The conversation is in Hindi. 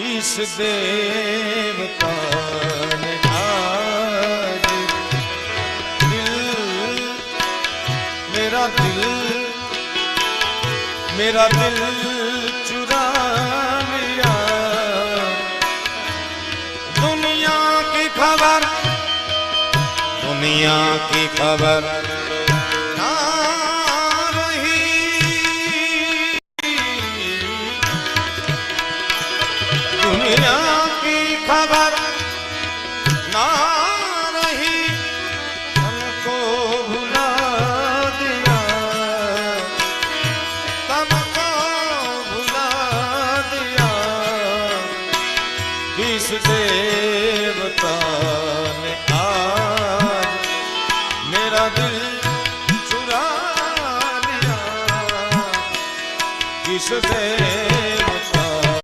इस देवता ने आज मेरा दिल चुरा लिया। दुनिया की खबर ना रही, दुनिया की खबर ना रही, हमको भुला दिया, तुमको भुला दिया। किस देवता ने आज मेरा दिल चुरा लिया, किस देवता